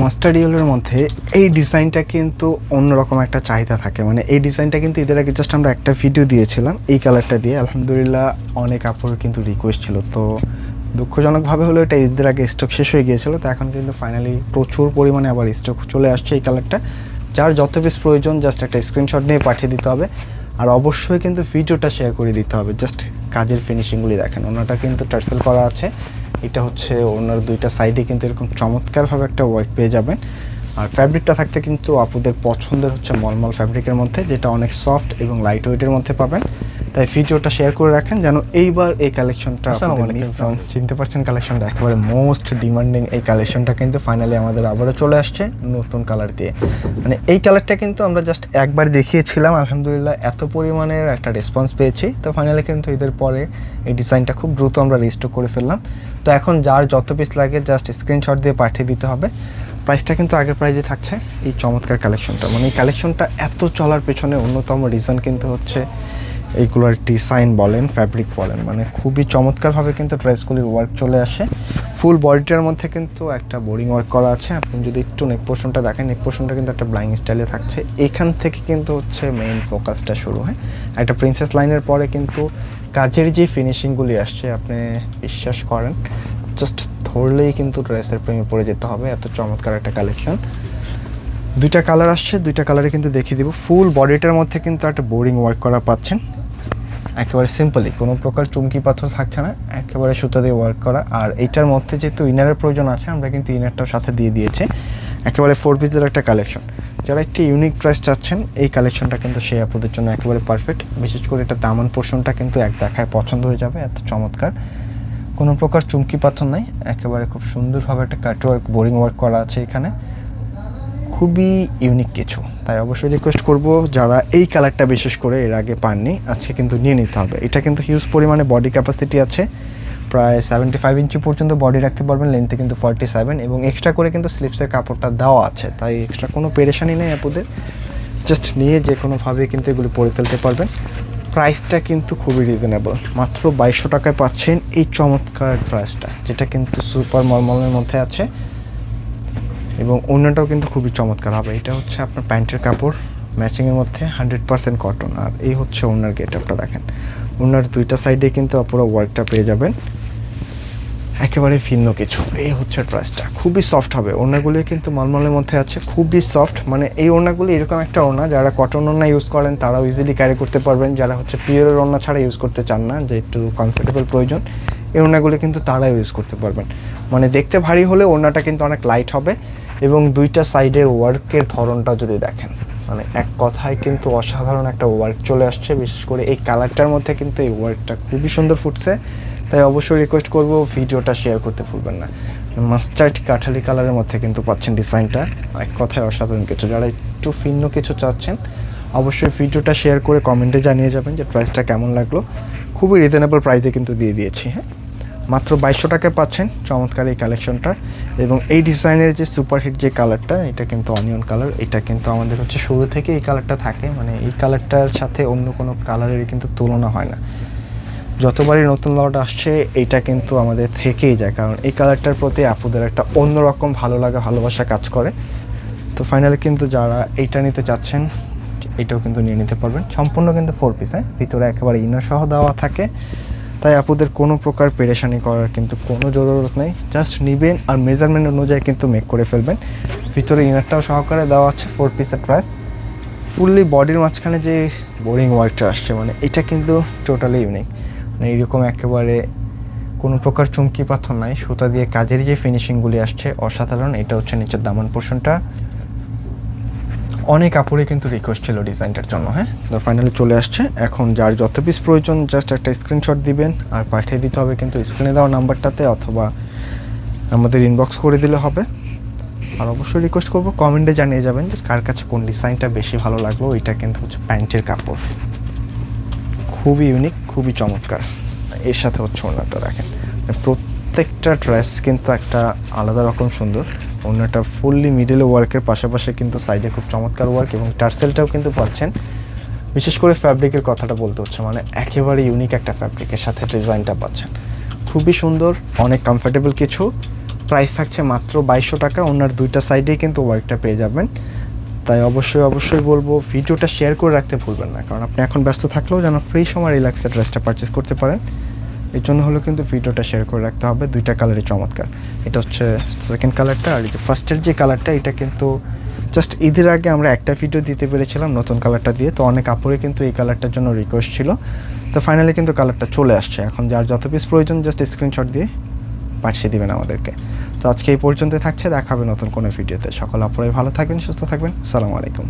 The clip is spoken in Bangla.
মাস্টার্ড ইয়েলোর মধ্যে এই ডিজাইনটা কিন্তু অন্যরকম একটা চাহিদা থাকে, মানে এই ডিজাইনটা কিন্তু এদের আগে জাস্ট আমরা একটা ভিডিও দিয়েছিলাম এই কালারটা দিয়ে, আলহামদুলিল্লাহ অনেক আপুর কিন্তু রিকোয়েস্ট ছিল। তো দুঃখজনকভাবে হলো এটা ঈদের আগে স্টক শেষ হয়ে গিয়েছিলো, তো এখন কিন্তু ফাইনালি প্রচুর পরিমাণে আবার স্টক চলে আসছে এই কালারটা। যার যত পিস প্রয়োজন জাস্ট একটা স্ক্রিনশট নিয়ে পাঠিয়ে দিতে হবে, আর অবশ্যই কিন্তু ভিডিওটা শেয়ার করে দিতে হবে। জাস্ট কাজের ফিনিশিংগুলি দেখেন, ওনাটা কিন্তু টার্সেল করা আছে, এটা হচ্ছে ওনার দুইটা সাইডে কিন্তু এরকম চমৎকারভাবে একটা ওয়ার্ক পেয়ে যাবেন। আর ফ্যাব্রিকটা থাকতে কিন্তু আপুদের পছন্দের হচ্ছে মলমল ফ্যাব্রিকের মধ্যে, যেটা অনেক সফট এবং লাইট ওয়েটের মধ্যে পাবেন। তাই ভিডিওটা শেয়ার করে রাখেন যেন এইবার এই কালেকশনটা চিনতে পারছেন। কালেকশনটা একেবারে মোস্ট ডিমান্ডিং এই কালেকশনটা কিন্তু ফাইনালি আমাদের আবারও চলে আসছে নতুন কালার দিয়ে। মানে এই কালারটা কিন্তু আমরা জাস্ট একবার দেখিয়েছিলাম, আলহামদুলিল্লাহ এত পরিমাণের একটা রেসপন্স পেয়েছি। তো ফাইনালি কিন্তু এদের পরে এই ডিজাইনটা খুব দ্রুত আমরা রিস্টক করে ফেললাম। তো এখন যার যত পিস লাগে জাস্ট স্ক্রিনশট দিয়ে পাঠিয়ে দিতে হবে। প্রাইসটা কিন্তু আগের প্রাইজে থাকছে এই চমৎকার কালেকশনটা। মানে এই কালেকশনটা এত চলার পেছনে অন্যতম রিজন কিন্তু হচ্ছে এইগুলোর ডিজাইন বলেন, ফ্যাব্রিক বলেন, মানে খুবই চমৎকারভাবে কিন্তু ড্রেসগুলির ওয়ার্ক চলে আসে। ফুল বডিটার মধ্যে কিন্তু একটা বোরিং ওয়ার্ক করা আছে। আপনি যদি একটু নেক পোর্শনটা দেখেন, নেক পোর্শনটা কিন্তু একটা ব্লাইং স্টাইলে থাকছে। এখান থেকে কিন্তু হচ্ছে মেইন ফোকাসটা শুরু হয়। একটা প্রিন্সেস লাইনের পরে কিন্তু কাজের যে ফিনিশিংগুলি আসছে আপনি বিশ্বাস করেন জাস্ট ধরলেই কিন্তু ড্রেসের প্রেমে পড়ে যেতে হবে, এত চমৎকার একটা কালেকশন। দুইটা কালার আসছে, দুইটা কালারে কিন্তু দেখিয়ে দিব। ফুল বডিটার মধ্যে কিন্তু একটা বোরিং ওয়ার্ক করা পাচ্ছেন, একেবারে সিম্পলি, কোনো প্রকার চুমকি পাথর থাকছে না, একেবারে সুতা দিয়ে ওয়ার্ক করা। আর এইটার মধ্যে যেহেতু ইনারের প্রয়োজন আছে আমরা কিন্তু ইনারটাও সাথে দিয়ে দিয়েছি। একেবারে 4 পিসের একটা কালেকশন। যারা একটি ইউনিক ড্রেস চাচ্ছেন এই কালেকশনটা কিন্তু সেই আপুদের জন্য একেবারে পারফেক্ট। বিশেষ করে এটা দামান পোর্শনটা কিন্তু এক দেখায় পছন্দ হয়ে যাবে, এত চমৎকার, কোনো প্রকার চুমকি পাথর নাই, একেবারে খুব সুন্দরভাবে একটা কাট ওয়ার্ক, বোরিং ওয়ার্ক করা আছে এখানে, খুবই ইউনিক কিছু। তাই অবশ্যই রিকোয়েস্ট করব যারা এই কালারটা বিশেষ করে এর আগে পাননি আজকে কিন্তু নিয়ে নিতে হবে। এটা কিন্তু হিউজ পরিমাণে বডি ক্যাপাসিটি আছে, প্রায় 75 ইঞ্চি পর্যন্ত বডি রাখতে পারবেন, লেন্থে কিন্তু 47, এবং এক্সট্রা করে কিন্তু স্লিপসের কাপড়টা দেওয়া আছে, তাই এক্সট্রা কোনো পেরেশানি নেই আপুদের। জাস্ট নিয়ে যে কোনোভাবে কিন্তু এগুলি পরে ফেলতে পারবেন। প্রাইসটা কিন্তু খুবই রিজনেবল, মাত্র 2200 টাকায় পাচ্ছেন এই চমৎকার ড্রেসটা, যেটা কিন্তু সুপার মলমলের মধ্যে আছে এবং ওড়নাটাও কিন্তু খুবই চমৎকার হবে। এটা হচ্ছে আপনার প্যান্টের কাপড় ম্যাচিংয়ের মধ্যে 100% কটন। আর এই হচ্ছে ওড়নার গেট আপটা দেখেন, ওড়নার দুইটা সাইডে কিন্তু পুরো ওয়ার্কটা পেয়ে যাবেন, একেবারে ভিন্ন কিছু। এই হচ্ছে ড্রেসটা, খুবই সফট হবে। ওড়নাগুলি কিন্তু মলমলের মধ্যে আছে, খুবই সফট। মানে এই ওড়নাগুলি এরকম একটা ওড়না, যারা কটন ওড়না ইউজ করেন তারাও ইজিলি ক্যারি করতে পারবেন, যারা হচ্ছে পিওরের ওড়না ছাড়া ইউজ করতে চান না, যে একটু কমফোর্টেবল প্রয়োজন, এই ওড়নাগুলি কিন্তু তারা ইউজ করতে পারবেন। মানে দেখতে ভারী হলে ওড়নাটা কিন্তু অনেক লাইট হবে, এবং দুইটা সাইডের ওয়ার্কের ধরনটা যদি দেখেন, মানে এক কথায় কিন্তু অসাধারণ একটা ওয়ার্ক চলে আসছে। বিশেষ করে এই কালারটার মধ্যে কিন্তু এই ওয়ার্কটা খুবই সুন্দর ফুটছে। তাই অবশ্যই রিকোয়েস্ট করব ভিডিওটা শেয়ার করতে ভুলবেন না। মাস্টার্ড কাঠালি কালারের মধ্যে কিন্তু পাচ্ছেন ডিজাইনটা, এক কথায় অসাধারণ কিছু। যারা একটু ভিন্ন কিছু চাচ্ছেন অবশ্যই ভিডিওটা শেয়ার করে কমেন্টে জানিয়ে যাবেন যে প্রাইসটা কেমন লাগলো। খুবই রিজনেবল প্রাইসে কিন্তু দিয়ে দিয়েছি। হ্যাঁ, মাত্র 2200 টাকায় পাচ্ছেন চমৎকার এই কালেকশনটা। এবং এই ডিজাইনের যে সুপারহিট যে কালারটা, এটা কিন্তু অনিয়ন কালার, এটা কিন্তু আমাদের হচ্ছে শুরু থেকে এই কালারটা থাকে, মানে এই কালারটার সাথে অন্য কোনো কালারের কিন্তু তুলনা হয় না। যতবারই নতুন লট আসছে এইটা কিন্তু আমাদের থেকেই যায়, কারণ এই কালারটার প্রতি আপুদের একটা অন্যরকম ভালো লাগা, ভালোবাসা কাজ করে। তো ফাইনালি কিন্তু যারা এইটা নিতে চাচ্ছেন এটাও কিন্তু নিয়ে নিতে পারবেন। সম্পূর্ণ কিন্তু 4 পিস, হ্যাঁ, ভিতরে একেবারে ইনার সহ দেওয়া থাকে, তাই আপুদের কোনো প্রকার পেরেশানি করার কিন্তু কোনো জরুরত নেই। জাস্ট নেবেন আর মেজারমেন্ট অনুযায়ী কিন্তু মেক করে ফেলবেন। ভিতরে ইনারটাও সহকারে দেওয়া আছে 4 পিসের ড্রেস। ফুললি বডির মাঝখানে যে বোরিং ওয়ার্কটা আসছে, মানে এটা কিন্তু টোটালি ইউনিক। মানে এইরকম একেবারে কোনো প্রকার চুমকি পাথর নাই, সুতা দিয়ে কাজের যে ফিনিশিংগুলি আসছে অসাধারণ। এটা হচ্ছে নিচের দামান পোর্শনটা। অনেক কাপড়ে কিন্তু রিকোয়েস্ট ছিল ডিজাইনটার জন্য। হ্যাঁ, তো ফাইনালি চলে আসছে। এখন যার যত পিস প্রয়োজন জাস্ট একটা স্ক্রিনশট দিবেন আর পাঠিয়ে দিতে হবে কিন্তু স্ক্রিনে দেওয়া নাম্বারটাতে, অথবা আমাদের ইনবক্স করে দিলে হবে। আর অবশ্যই রিকোয়েস্ট করবো কমেন্টে জানিয়ে যাবেন যে কার কাছে কোন ডিজাইনটা বেশি ভালো লাগলো। এটা কিন্তু হচ্ছে প্যান্টের কাপড়, খুবই ইউনিক, খুবই চমৎকার। এর সাথে হচ্ছে ওড়নাটা দেখেন, প্রত্যেকটা ড্রেস কিন্তু একটা আলাদা রকম সুন্দর। ওড়নাটা ফুললি মিডলে ওয়ার্কের পাশাপাশি কিন্তু সাইডে খুব চমৎকার ওয়ার্ক, এবং টার্সেলটাও কিন্তু পাচ্ছেন। বিশেষ করে ফ্যাব্রিকের কথাটা বলতে হচ্ছে, মানে একেবারে ইউনিক একটা ফ্যাব্রিকের সাথে ডিজাইনটা পাচ্ছেন, খুবই সুন্দর, অনেক কমফোর্টেবল কিছু। প্রাইস থাকছে মাত্র 2200 টাকা। ওনার দুইটা সাইডেই কিন্তু ওয়ার্কটা পেয়ে যাবেন। তাই অবশ্যই বলবো ভিডিওটা শেয়ার করে রাখতে ভুলবেন না, কারণ আপনি এখন ব্যস্ত থাকলেও যেন ফ্রি সময় রিল্যাক্সে ড্রেসটা পারচেস করতে পারেন। এর জন্য হলো কিন্তু ভিডিওটা শেয়ার করে রাখতে হবে। দুইটা কালারই চমৎকার। এটা হচ্ছে সেকেন্ড কালারটা, আর এই যে ফার্স্টের যে কালারটা এটা কিন্তু জাস্ট ঈদের আগে আমরা একটা ভিডিও দিতে পেরেছিলাম নতুন কালারটা দিয়ে, তো অনেক আপুরে কিন্তু এই কালারটার জন্য রিকোয়েস্ট ছিল। তো ফাইনালি কিন্তু কালারটা চলে আসছে। এখন যার যত পিস প্রয়োজন জাস্ট স্ক্রিনশট দিয়ে পাঠিয়ে দিবেন আমাদেরকে। তো আজকে এই পর্যন্ত থাকছে, দেখা হবে নতুন কোনো ভিডিওতে। সকল আপুরাই ভালো থাকবেন, সুস্থ থাকবেন। আসসালামু আলাইকুম।